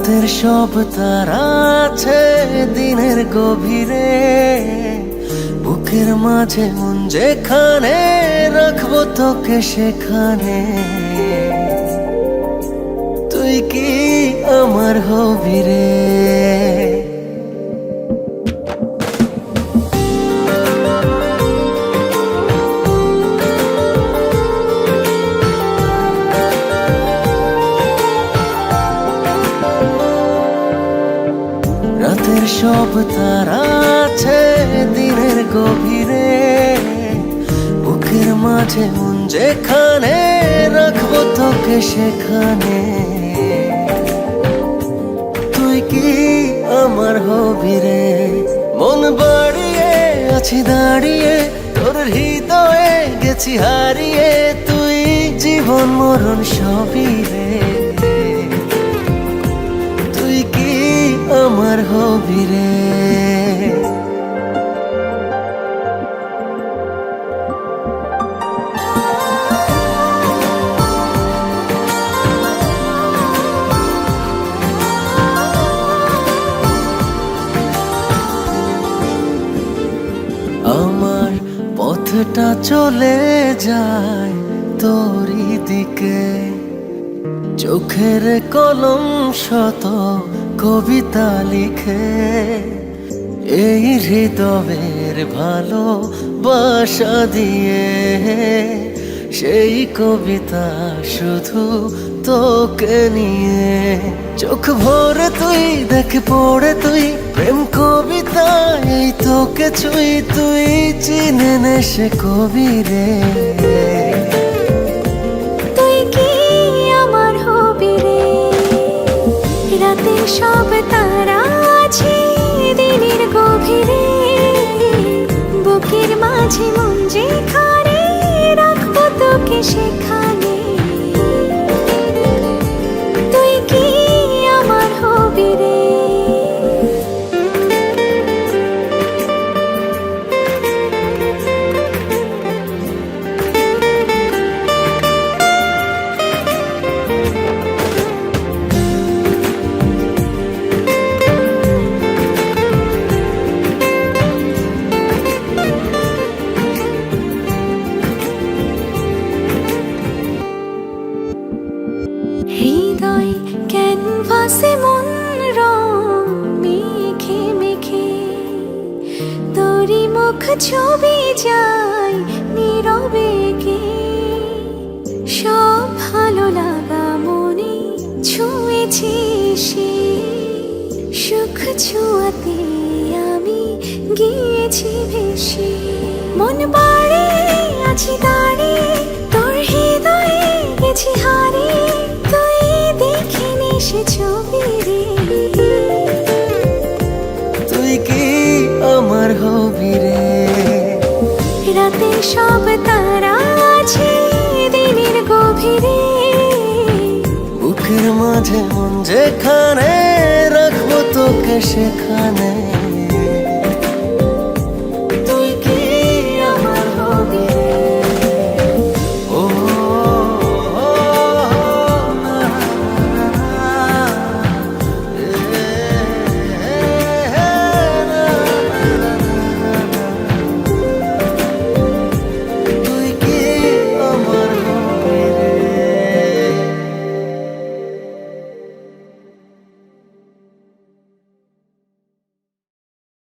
রাতের সব তারা আছে দিনের গভীরে, বুকের মাঝে মন যেখানে রাখবো তোকে সেখানে। তুই কি আমার হবি রে? রাতের সব তারা আছে দিনের গভীরে, বুকের মাঝে মন যেখানে রাখবো তোকে সেখানে। তুই কি আমার হবি রে? মন বাড়িয়ে আছি দাঁড়িয়ে, তোর হৃদয়ে গেছি হারিয়ে। তুই জীবন মরণ সবই রে। তুই কি আমার হবি রে? আমার পথটা চলে যায় তোরই দিকে, চোখের কলম শত কবিতা লিখে। এই হৃদয়ের ভালোবাসা দিয়ে সেই কবিতা শুধু তোকে নিয়ে। চোখ ভরে তুই দেখ পড়ে তুই প্রেম কবিতা, এই তোকে ছুঁই তুই চিনে নে সে কবি রে। তুই কি আমার হবি রে? রাতের সব তারা আছে দিনের গভীরে, বুকের মাঝে মন যেখানে রাখবো তোকে সেখানে। তুই কি আমার হবি রে? হৃদয় ক্যানভাসে মন রং মেখে মেখে, তোরই মুখ ছবি যায় নীরবে কে। সব ভালো লাগা মনে ছুঁয়েছি সে, সুখ ছোঁয়াতে আমি গিয়েছি ভেসে। মন বাড়ে আছি দাঁড়িয়ে, তোর হৃদয়ে গেছি হারিয়ে। তুই দেখিনি সে ছবি রে। তুই কি আমার হবি রে? রাতের সব তারা আছে দিনের গভীরে, বুকের মাঝে মন যেখানে রাখবো তোকে সেখানে।